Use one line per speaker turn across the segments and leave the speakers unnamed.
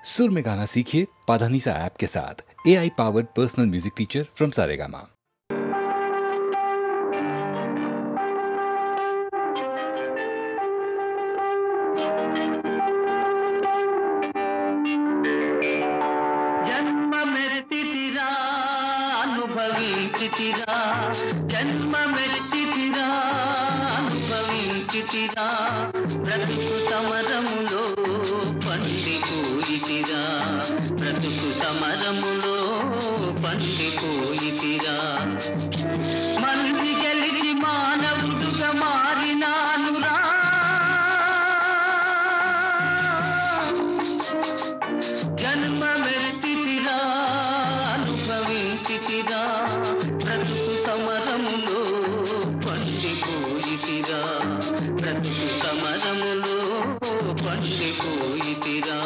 सुर में गाना सीखिए पाधानीसा ऐप के साथ। AI powered personal music teacher from Saregama.
జన్మ మెత్తితిరా అనుభవించితిరా, జన్మ మెత్తితిరా అనుభవించితిరా, బ్రతుకు సమరములో పండిపోయితిరా, బ్రతుకు సమరములో పండిపోయితిరా. మంది గెలిచి మానవుడుగా మారినానురా, జన్మ మెత్తితిరా అనుభవించితిరా, బ్రతుకు సమరములో పండిపోయితిరా, బ్రతుకు సమరములో పండిపోయితిరా.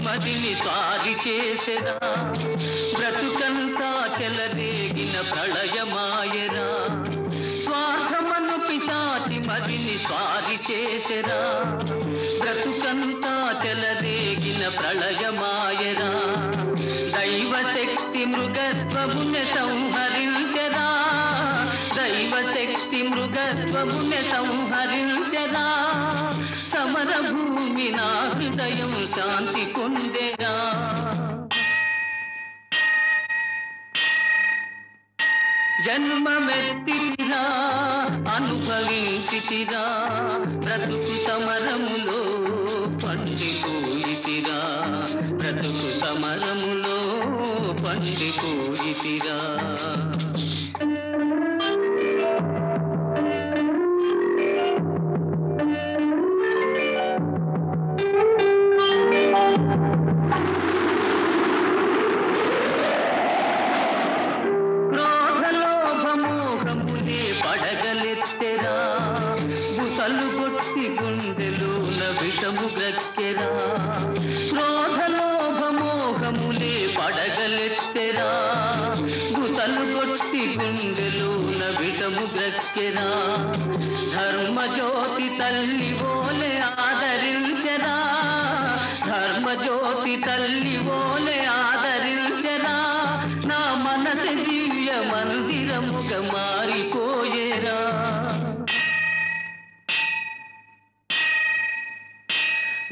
మదిని స్వారి చేసెరా, బ్రతుకంతా చెలరేగిన ప్రళయమాయరా, స్వార్థమను పిశాచి మదిని స్వారి చేసెరా, బ్రతుకంతా చెలరేగిన ప్రళయమాయరా, దైవశక్తి మృగత్వమునే సంహరించెరా, దైవశక్తి మృగత్వమునే సంహరించెరా, సమర భూమి నా హృదయం శాంతి పొందెరా. జన్మ మెత్తితిరా అనుభవించితిరా, బ్రతుకు సమరములో పండిపోయితిరా, బ్రతుకు సమరములో పండిపోయితిరా. పడగలెత్తెరా, బుసలు కొట్టి గుండెలోన విషము గ్రక్కెరా, క్రోధలోభమోహములే పడగలెత్తెరా, బుసలు కొట్టి గుండెలోన విషము గ్రక్కెరా, ధర్మజ్యోతి తల్లి ఓలే ఆదరించెరా, ధర్మజ్యోతి తల్లి ఓలే ఆదరించెరా, నా మనసు దివ్య మందిరముగా మారిపోయేరా.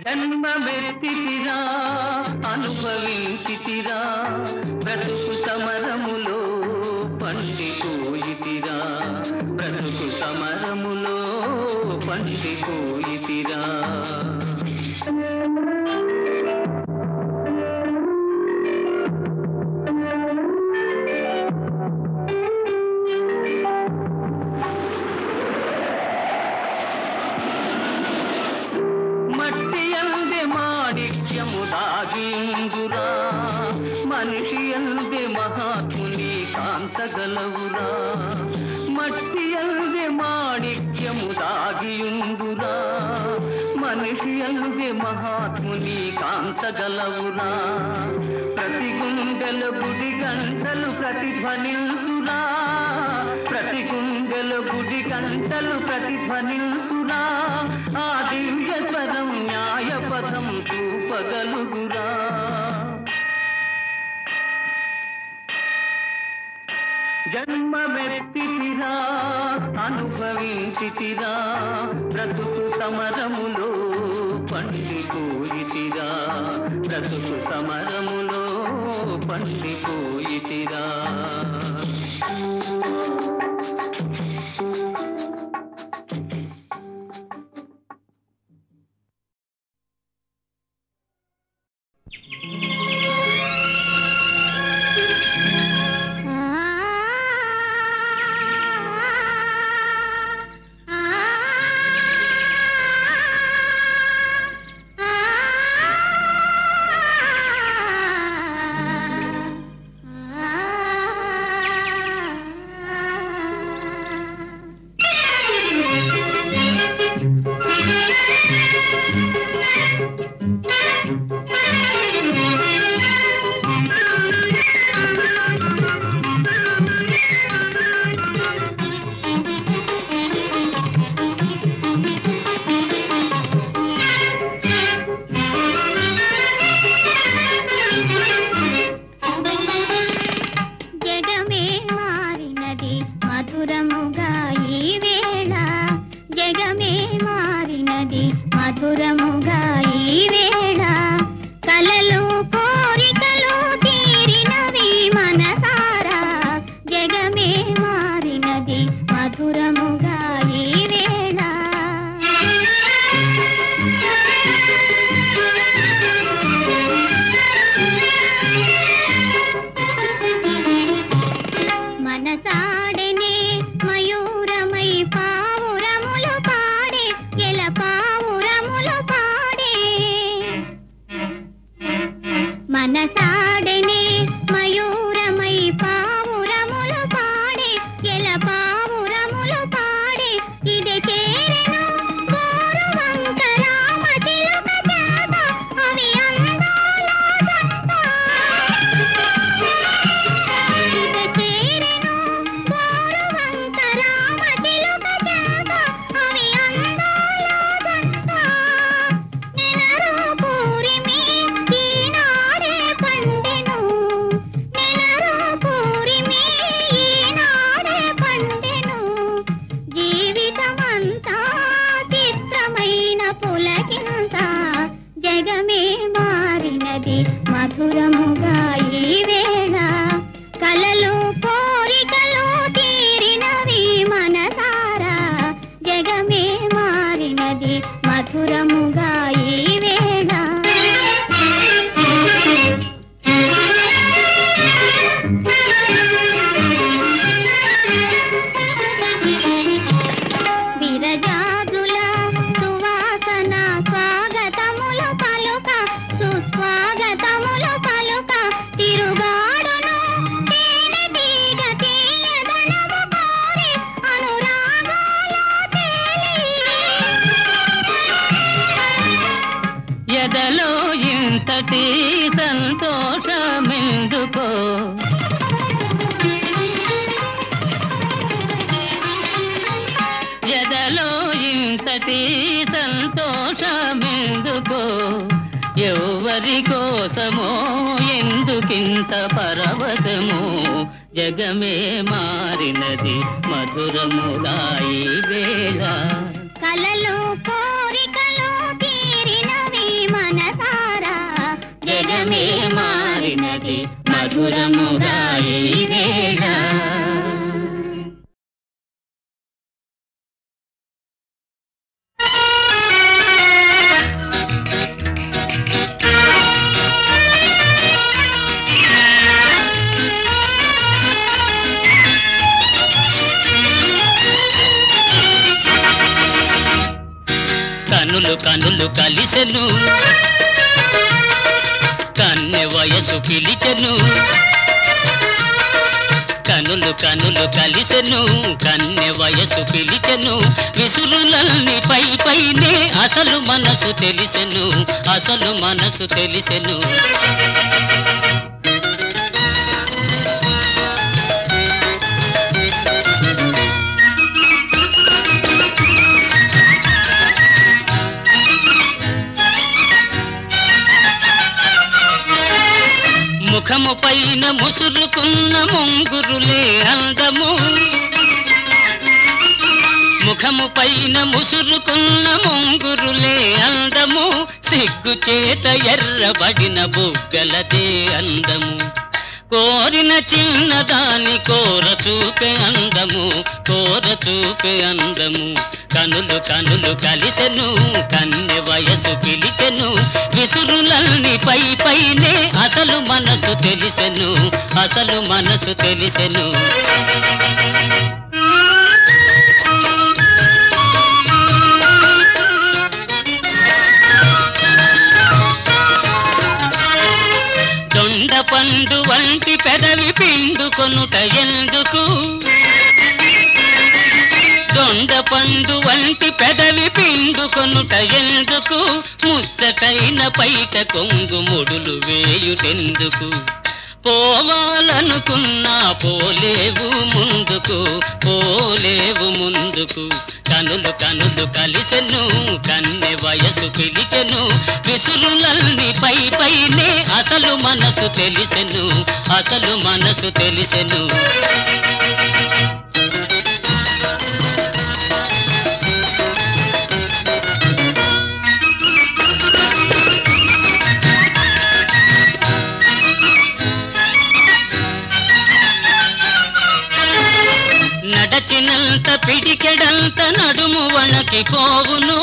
జన్మ మెత్తితిరా అనుభవించితిరా, బ్రతుకు సమరములో పండిపోయితిరా, బ్రతుకు సమరములో పండిపోయితిరా. దాగిందురా, మనిషి అందే మహాత్ముని కాంతగలవురా, మట్టి అందే మాణిక్యము దాగియుందురా, మనిషి అందే మహాత్ముని కాంతగలవురా, ప్రతి గుండెల గుడి గంటలు ప్రతిధ్వనిల్తురా, ప్రతి గుండెల గుడి గంటలు ప్రతిధ్వనిల్తురా, ఆ దివ్య స్వరం న్యాయపథం చూపగలుగురా. జన్మ మెత్తితిరా అనుభవించితిరా, బ్రతుకు సమరములో పండిపోయితిరా, బ్రతుకు సమరములో పండిపోయితిరా.
పులకింత జగమే మారినది మధురముగా ఈ వేళ కలలు కోరికలు తీరినవి మనసారా జగమే మారినది మధురముగా ఈ వేళ విరజాజుల సువాసన స్వాగతములు పలుక సుస్వాగతములు పలుక తిరుగాడును తేనె తీగ తీయదనము కోరి అనురాగాలు తేలి
ఎదలో ఇంతటి సంతోషమెందుకో ఎదలో ఇంతటి సంతోషమెందుకో ఎవరి కోసమో ఎందుకింత పరవశమో జగమే మారినది మధురముగా ఈ వేళ
కలలు కోరికలు తీరినవి మనసారా
జగమే మారినది మధురముగా ఈ వేళ కనులు కనులు కలిసెను కన్నె వయసు పిలిచెను కనులు కనులు కలిసెను కన్నె వయసు పిలిచెను విసురులన్నీ పై పైనే అసలు మనసు తెలిసెను అసలు మనసు తెలిసెను ముఖము పైన ముసురుకున్న ముంగురులే అందము ముఖము పైన ముసురుకున్న ముంగురులే అందము సిగ్గు చేత ఎర్రబడిన బుగ్గలదే అందము కోరిన చిన్నదాని కోర చూపే అందము కోర చూపే అందము కనులు కనులు కలిసెను కన్నె వయసు పిలిచెను విసురులన్నీ పై పైనే అసలు మనసు తెలిసెను అసలు మనసు తెలిసెను దొండ పండు వంటి పెదవి పిండుకొనుట ఎందుకు దొండ పండు వంటి పెదవి పిండుకొనుట ఎందుకు ముచ్చటైన పైట కొంగు ముడులు వేయుటెందుకు పోవాలనుకున్నా పోలేవు ముందుకు పోలేవు ముందుకు కనులు కనులు కలిసెను కన్నె వయసు పిలిచెను విసురులన్నీ పై పైనే అసలు మనసు తెలిసెను అసలు మనసు తెలిసెను నడచినంత పిడికెడంత నడుము వణకి పోవును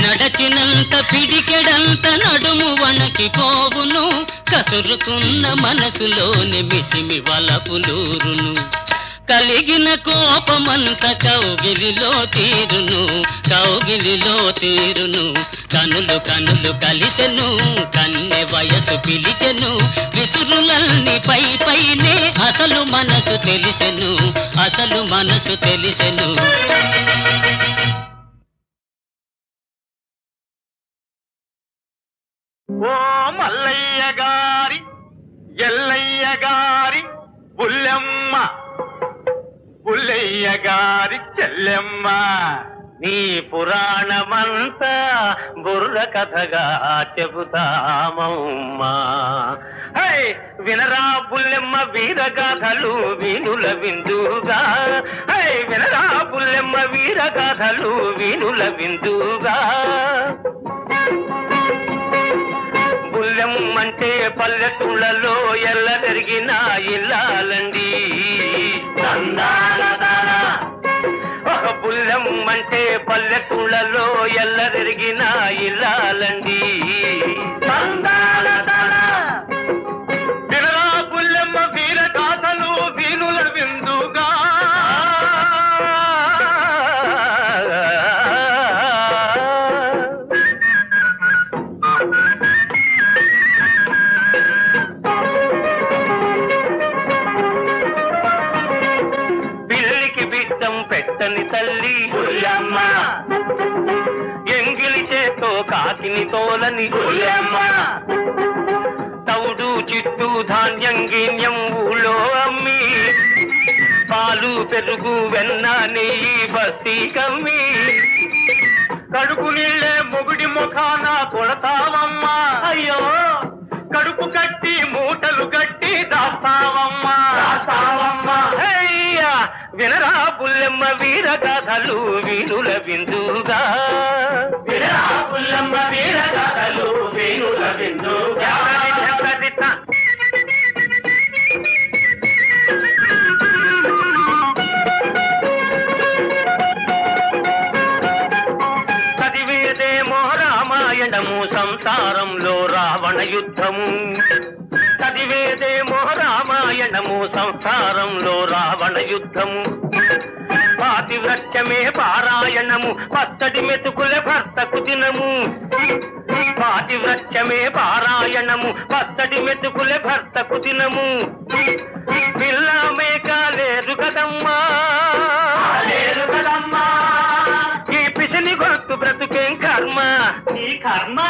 నడచినంత పిడికెడంత నడుము వణకి పోవును కసురుకున్న మనసులోని మిసిమి వలపులూరును కలిగిన కోపమంత కౌగిలిలో తీరును కౌగిలిలో తీరును కనులు కనులు కలిసెను కన్నె వయసు పిలిచెను విసురులన్నీ పై పైనే అసలు మనసు తెలిసెను అసలు మనసు తెలిసెను
ఓ మల్లయ్య గారి ఎల్లయ్య గారి బుల్లెమ్మ బుల్లయ్య గారి చెల్లెమ్మ నీ పురాణమంతా బుర్ర కథగా చెబుతామమ్మా హై వినరా బుల్లెమ్మ వీరగాథలు వీణుల విందుగా హై వినరా బుల్లెమ్మ వీరగాథలు వీణుల విందుగా బుల్లెం అంటే పల్లెటూళ్ళలో ఎల్ల తిరిగిన ఇల్లాలండి ఒక బుల్లెం అంటే పల్లెటూళ్ళలో ఎల్ల తిరిగిన ఇల్లాలండి వినరా బుల్లెమ్మ వీరగాథలు వీణుల విందుగా పెట్టని తల్లి బుల్లెమ్మ ఎంగిలి చేతో కాకిని తోలని బుల్లెమ్మ తౌడు చిట్టు ధాన్యం గీన్యం ఊళ్ళో అమ్మి పాలు పెరుగు వెన్న నెయ్యి బస్తీ కమ్మి కడుపు నీళ్ళే మొగుడి ముఖాన కొడతావమ్మా అయ్యో కడుపు కట్టి మూటలు కట్టి దాస్తావమ్మా వినరా బుల్లెమ్మ వీరగాథలు వీణుల విందుగా వినరా బుల్లెమ్మ వీరగాథలు వీణుల విందుగా చదివేదేమో రామాయణము సంసారంలో రావణ యుద్ధము చదివేదేమో రామాయణము సంసారంలో రావణ యుద్ధము పాతివ్రత్యమే పారాయణము పచ్చడి మెతుకుల భర్తకు దినము పాతివ్రత్యమే పారాయణము పచ్చడి మెతుకుల భర్తకు దినము పిల్ల మేక లేరు కదమ్మా లేరు కదమ్మా ఈ పిసిని గొంతు బ్రతుకేం కర్మ ఈ కర్మ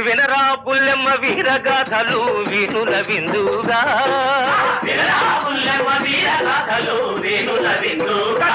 వినరా బుల్లెమ్మ వీరగాథలు వీణుల విందుగా వినరా బుల్లెమ్మ వీరగాథలు వీణుల విందుగా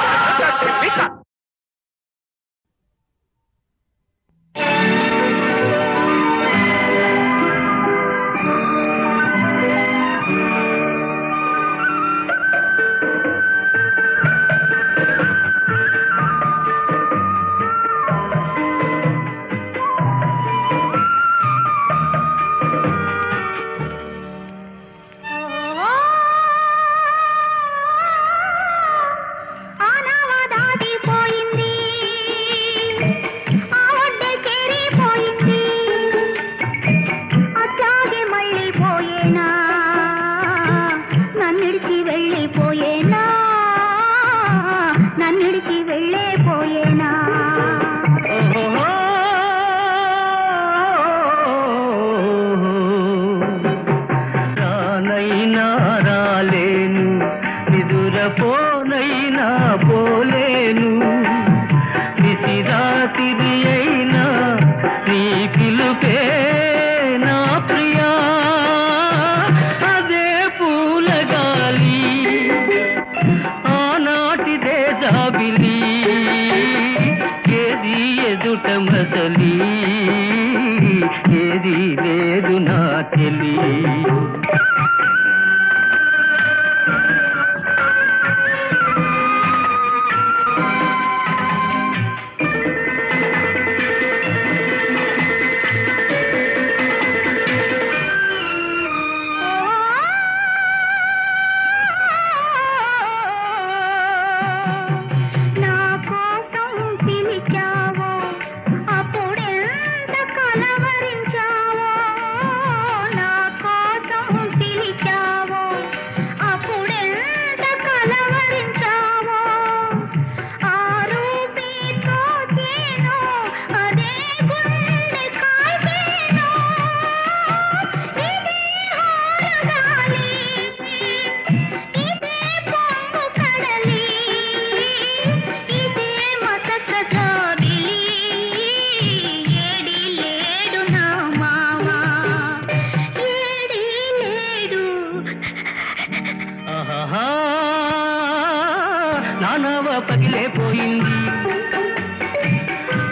ఏది లేదు నా తెలి నానవ పగిలే పోయింది,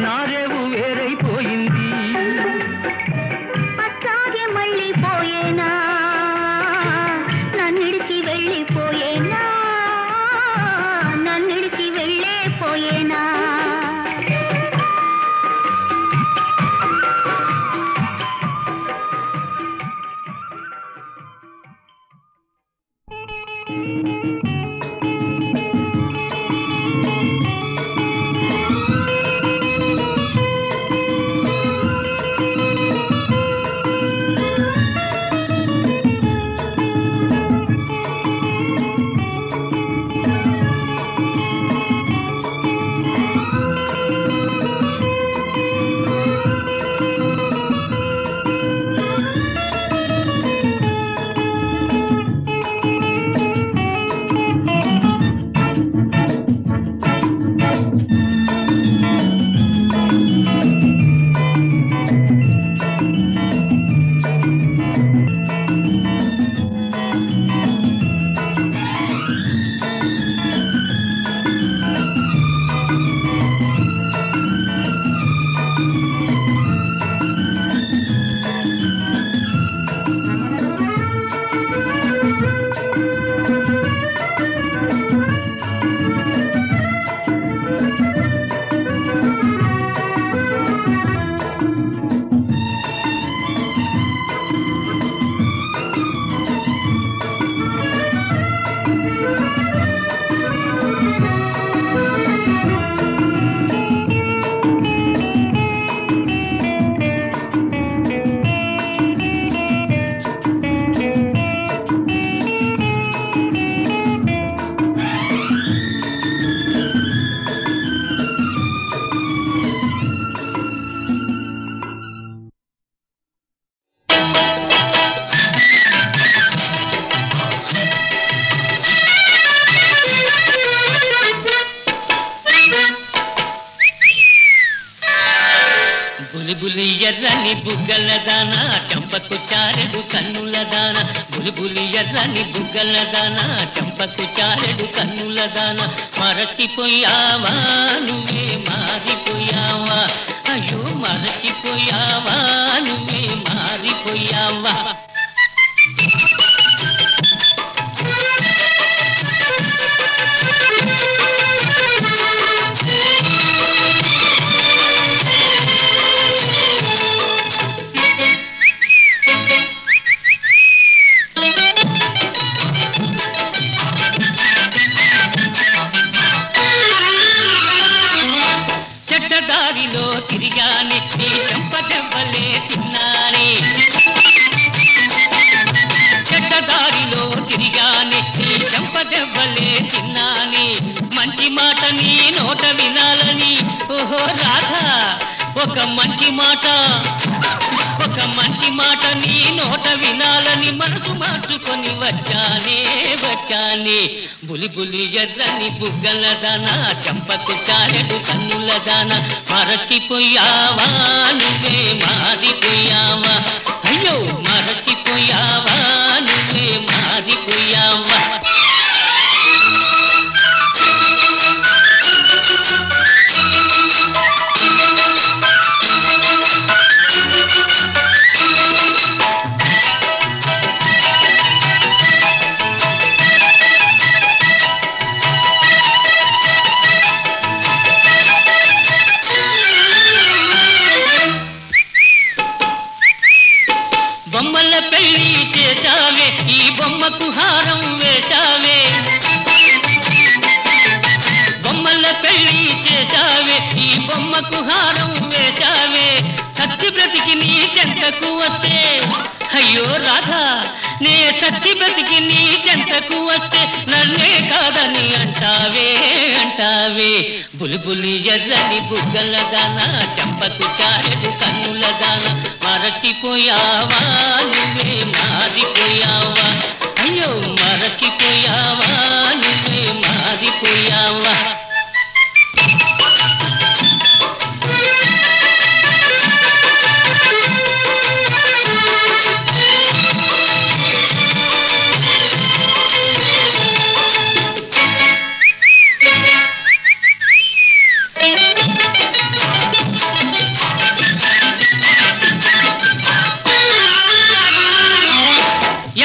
నారేవు వేరైపోయింది,
అట్లాగే మళ్ళీ పోయేనా, నన్నిడిచి వెళ్ళిపోయేనా, నన్నిడిచి వెళ్ళే
బులిబులి ఎర్రని బుగ్గల దాన చంపకు చారెడు కన్నుల దాన బులిబులి ఎర్రని బుగ్గల దాన చంపకు చారెడు కన్నుల దాన మరచిపోయావా నువ్వే మారిపోయావా అయ్యో మరచిపోయావా నువ్వే మారిపోయావా చెడ్డదారిలో తిరిగానే నీ చెంపదెవ్వలే తిన్నానే చెడ్డదారిలో తిరిగానే నీ చెంపదెవ్వలే తిన్నానే మంచి మాట నీ నోట వినాలని ఓహో రాధా ఒక మంచి మాట నీ నోట వినాలని మనసు మార్చుకొని వచ్చానే బులిబులి ఎర్రని బుగ్గల దాన చంపకు చారెడు కన్నుల దాన మరచిపోయావా నువ్వే మారిపోయావా అయ్యో మరచిపోయావా నువ్వే మారిపోయావా బొమ్మల పెళ్లి చేశావే ఈ బొమ్మకు హారం వేశావే బొమ్మల పెళ్లి చేశావే ఈ బొమ్మకు హారం వేశావే చచ్చి బ్రతికి నీ చెంతకు వస్తే అయ్యో రాధా నే చచ్చి బ్రతికి నీ చెంతకు వస్తే నన్నే కాదని అంటావే బులిబులి ఎర్రని బుగ్గల దాన చంపకు చారెడు కన్నుల దాన మరచిపోయావా నువ్వే మారిపోయావా అయ్యో మరచిపోయావా నువ్వే మారిపోయావా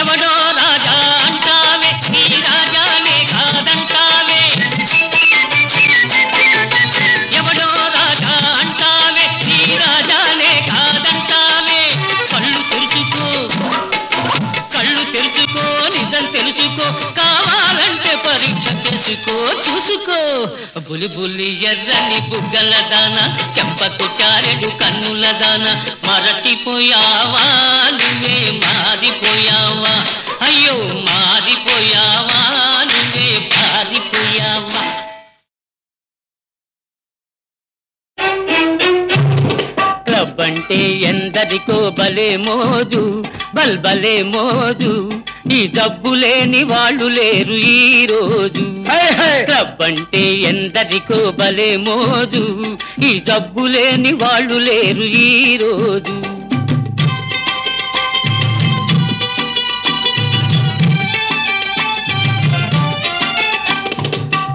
ఎవడో రాజా అంటావే నీ రాజానే కాదంటావే ఎవడో రాజా అంటావే నీ రాజానే కాదంటావే కళ్ళు తెరుచుకో నిజం తెలుసుకో కావాలంటే పరీక్ష చేసుకో చూసుకో బులిబులి ఎర్రని బుగ్గల దాన చంపకు చారెడు కన్నుల దాన మరచిపోయావా నువ్వే మారిపోయావా అయ్యో మారిపోయావా నువ్వే మారిపోయావా క్లబ్ అంటే ఎందరికో భలే మోజు బల్బలే మోజు ఈ జబ్బు లేని వాళ్ళు లేరు ఈ రోజు క్లబ్ అంటే ఎందరికో భలే మోజు ఈ జబ్బు లేని వాళ్ళు లేరు ఈ రోజు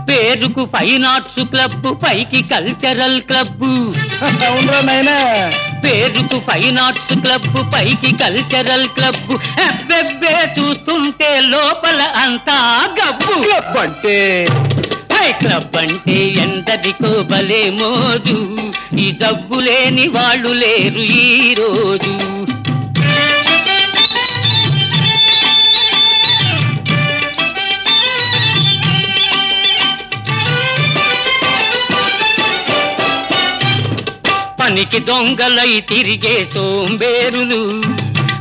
పేరుకు ఫైన్ ఆర్ట్స్ క్లబ్ పైకి కల్చరల్ క్లబ్ పేరుకు ఫైన్ ఆర్ట్స్ క్లబ్ పైకి కల్చరల్ క్లబ్ అబ్బెబ్బే చూస్తుంటే లోపల అంతా గబ్బు క్లబ్ అంటే ఎందరికో భలే మోజు ఈ జబ్బు లేని వాళ్ళు లేరు ఈ రోజు పనికి దొంగలై తిరిగే సోంబేరులు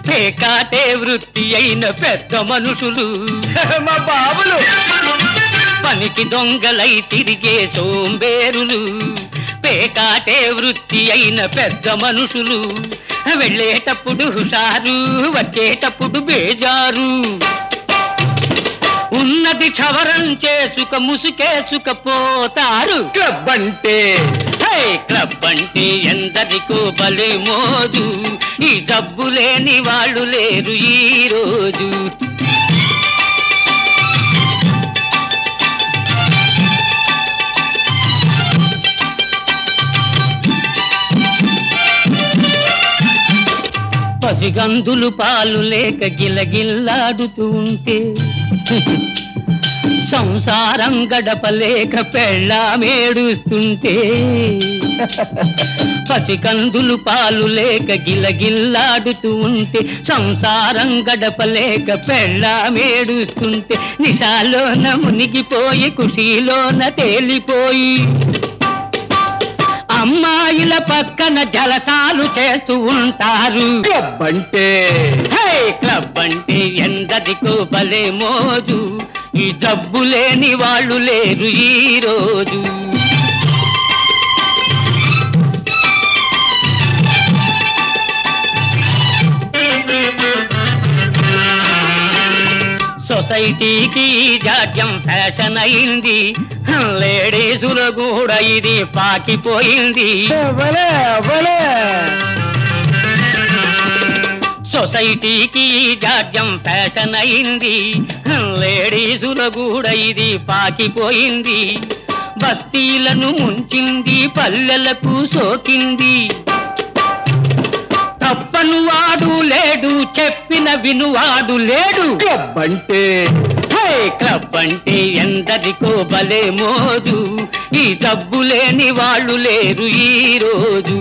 పేకాటే వృత్తి అయిన పెద్ద మనుషులు మా బాబులు పనికి దొంగలై తిరిగే సోంబేరులు పేకాటే వృత్తి అయిన పెద్ద మనుషులు వెళ్ళేటప్పుడు హుషారు వచ్చేటప్పుడు బేజారు ఉన్నది క్షవరం చేసుక ముసుకేసుకపోతారు క్లబ్ అంటే క్లబ్ అంటే ఎందరికో భలే మోజు, ఈ జబ్బు లేని వాళ్ళు లేరు ఈ రోజు. పసిగందులు పాలు లేక గిలగిల్లాడుతూ ఉంటే, సంసారం గడపలేక పెళ్ళామేడుస్తుంటే, పసికందులు పాలు లేక గిలగిల్లాడుతూ ఉంటే, సంసారం గడపలేక పెళ్ళామేడుస్తుంటే, నిశాలోన మునిగిపోయి ఖుషీలోన తేలిపోయి, అమ్మాయిల పక్కన జలసాలు చేస్తూ ఉంటారు.
క్లబ్ అంటే
క్లబ్ అంటే ఎందరికో భలే మోజు, ఈ జబ్బు లేని వాళ్ళు లేరు ఈ రోజు. సొసైటీకి జాడ్యం ఫ్యాషన్ అయింది, లేడీసుల కూడా ఇది పాకిపోయింది. సొసైటీకి జాడ్యం ఫ్యాషన్ అయింది, లేడీసుల కూడా ఇది పాకిపోయింది. బస్తీలను ముంచింది, పల్లెలకు సోకింది. తప్పను వాడు లేడు, చెప్పిన వినువాడు లేడు.
క్లబ్ అంటే
క్లబ్ అంటే ఎందరికో భలే మోజు, ఈ జబ్బు లేని వాళ్ళు లేరు ఈ రోజు.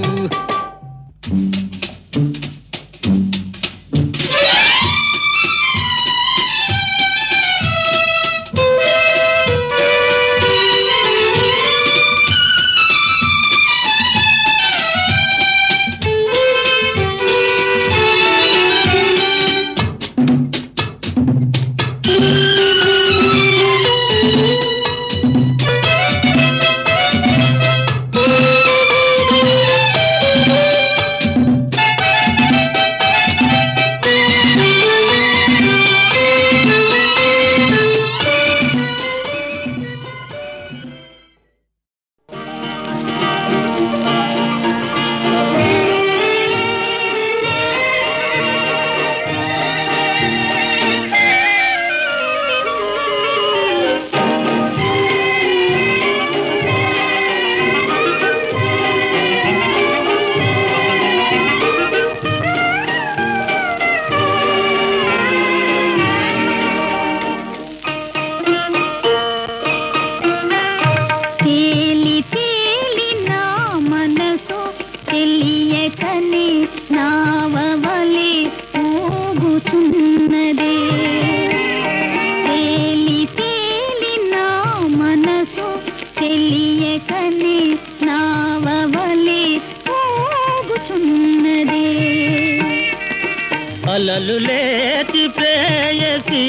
అలలు లేచి ప్రేయసి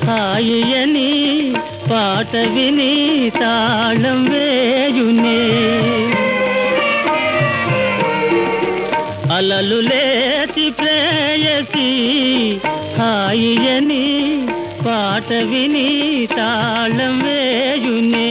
హాయని పాట విని తాళం వేయునే. అలలు లేచి ప్రేయసి హాయని పాట విని తాళం వేయునే.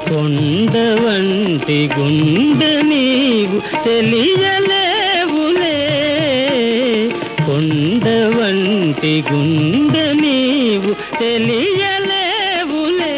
కొండవంటి గుండె నీవు తెలియలేవులే, కొండవంటి గుండె నీవు తెలియలేవులే.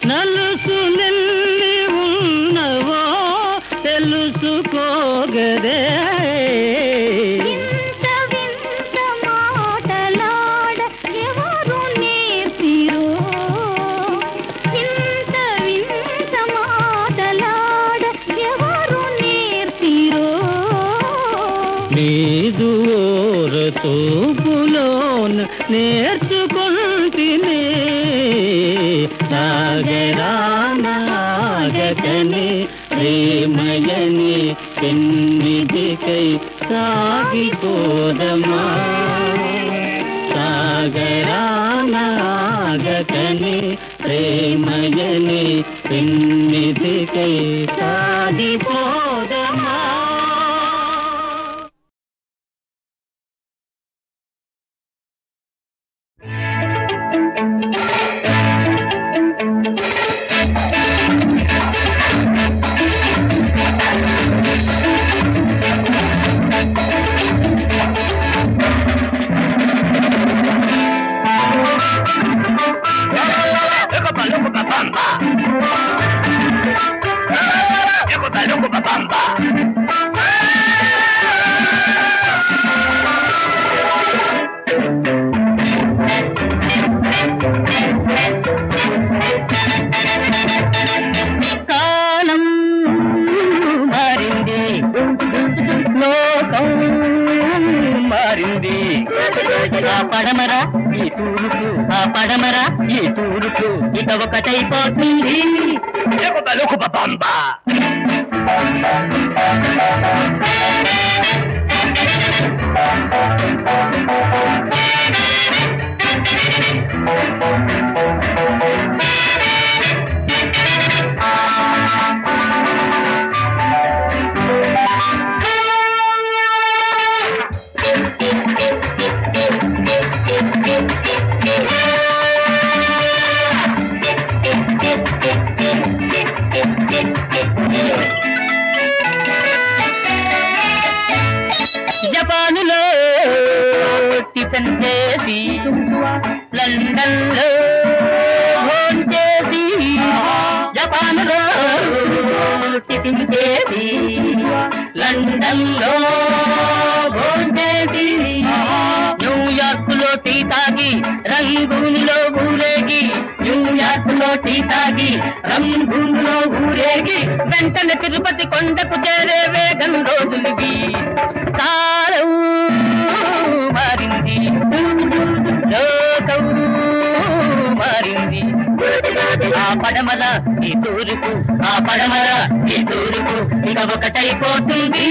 నలుసులెల్లి ఉన్నవో తెలుసుకో, ఓరతూపులోన నేర్చుకుంటినే సాగరానాగకనే ప్రేమయని పెన్నిధికై సాగిపోదమా సాగరానాగకనే ప్రేమయని పెన్నిధికై సాగిపోదమా.
కాలం మారింది, లోకం మారింది. ఆ పడమరా ఈ తూర్పు, ఆ పడమరా ఈ తూర్పు ఇక ఒకటైపోతుంది. జపానులో టిఫిన్ చేసి, లండన్లో ఫోన్ చేసి, జపానులో టిఫిన్ చేసి, లండన్లో ఫోన్ చేసి, న్యూయార్క్ లో టీ తాగి రంగూన్లో ఊరేగి, న్యూయార్క్ లో టీ తాగి రంగూన్లో ఊరేగి, వెంటనే తిరుపతి కొండకు చేరే వేగం రోజులివి. కాలం మారింది, లోకం మారింది. ఆ పడమల ఈ తూర్పు, ఆ పడమల ఈ తూర్పు ఇక ఒకటైపోతుంది.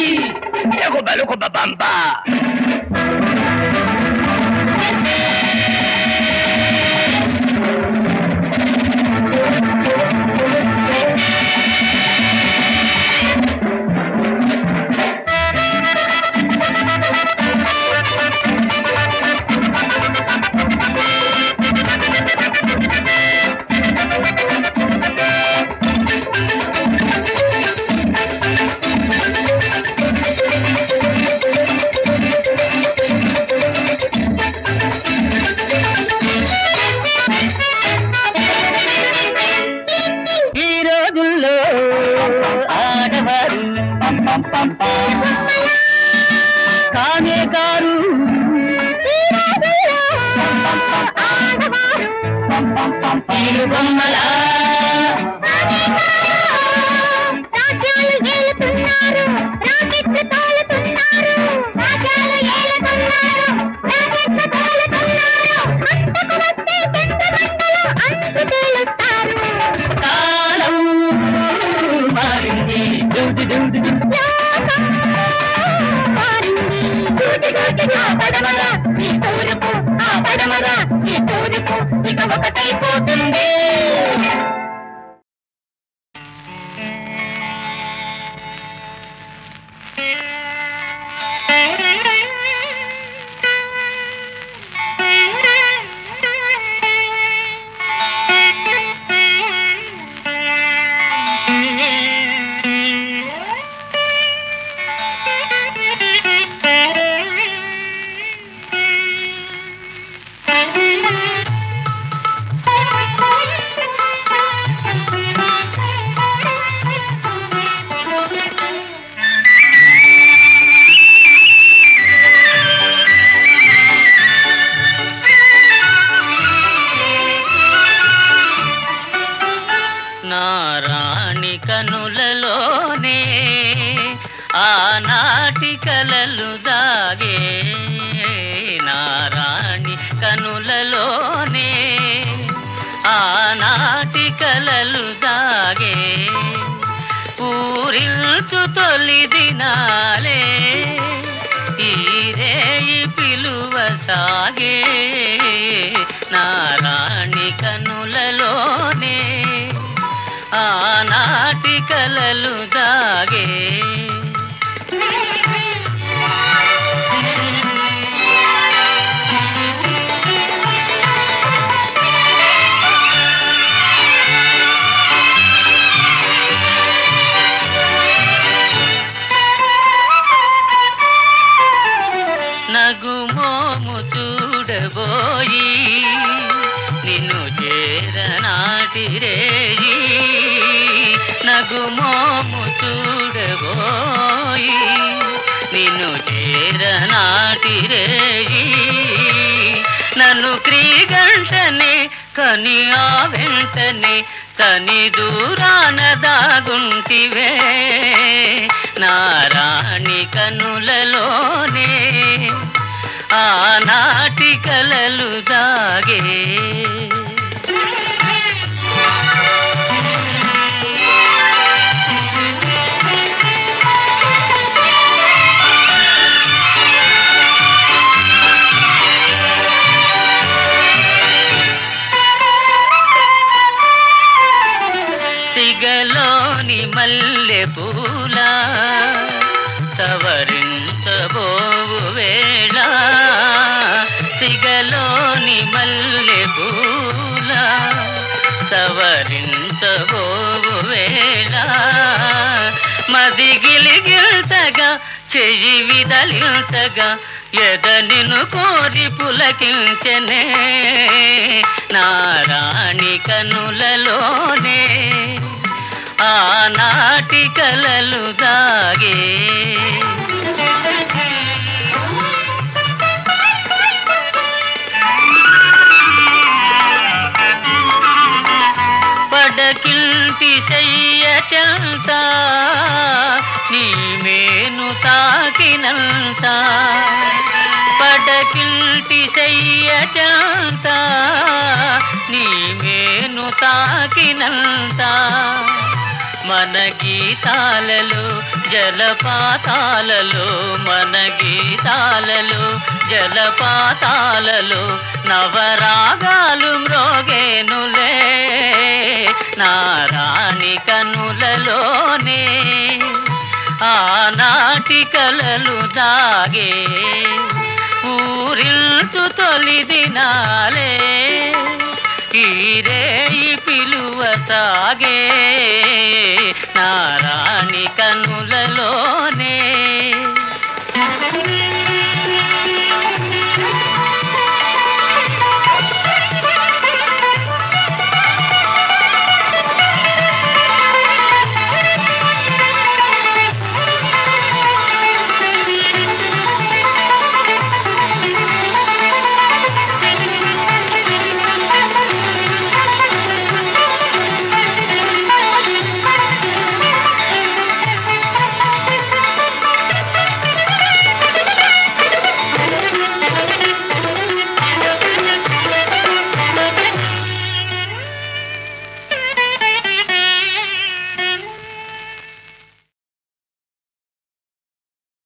ఈ రోజుల్లో ఆడవారు కానే కారు, తీరు బొమ్మలా
రాజ్యాలు ఏలుతున్నారు, రాకెట్లు తోలుతున్నారు, రాజ్యాలు ఏలుతున్నారు, రాకెట్లు తోలుతున్నారు, అంతకు వస్తే చెంగమంటలు అంతు తేలుస్తారు.
కాలం మారింది,
లోకం మారింది, ఆ పడమర ఈ తూర్పు, ఆ పడమర ఈ తూర్పు ఇక ఒకటైపోతుంది.
కలలు దాగే ఊరిల్చు తొలి దినాలే ఈ రేయి పిలువ సాగే నారాణి కనులలోనే ఆనాటి కలలు దాగే నగుమోము చూడబోయి నిన్ను చేరనాటి రేయి నగుమోము చూడబోయి నిన్ను చేరనాటి రేయి నన్ను క్రీగంటనే కని ఆ వెంటనే చని దూరాన దాగుంటివే నారాణి కనులలోనే ఆనాటి కలలు దాగే సిగలోని మల్లె పూల సవరించబోవు వేళ సిగలోని మల్లె పూల సవరించబోవు వేళ మదిగిలిగిల్తగా చెయ్యి విదలిల్తగా ఎద నిన్ను కోరి పులకించెనే నారాణి కనులలోనే ఆనాటి కలలు దాగే పడకిల్టి శయ్య చెంత నీ మేను తాకినంత పడకిల్టి శయ్య చెంత నీ మేను తాకినంత మన గీతాలలో జలపాతాలలో మన గీతాలలో జలపాతాలలో నవరాగాలు మ్రోగేనులే నారాణి కనులలోనే ఆనాటి కలలు దాగే ఊరిల్చు తొలి దినాలే ఈ రేయి పిలువ సాగే నారాణి కనులలోనే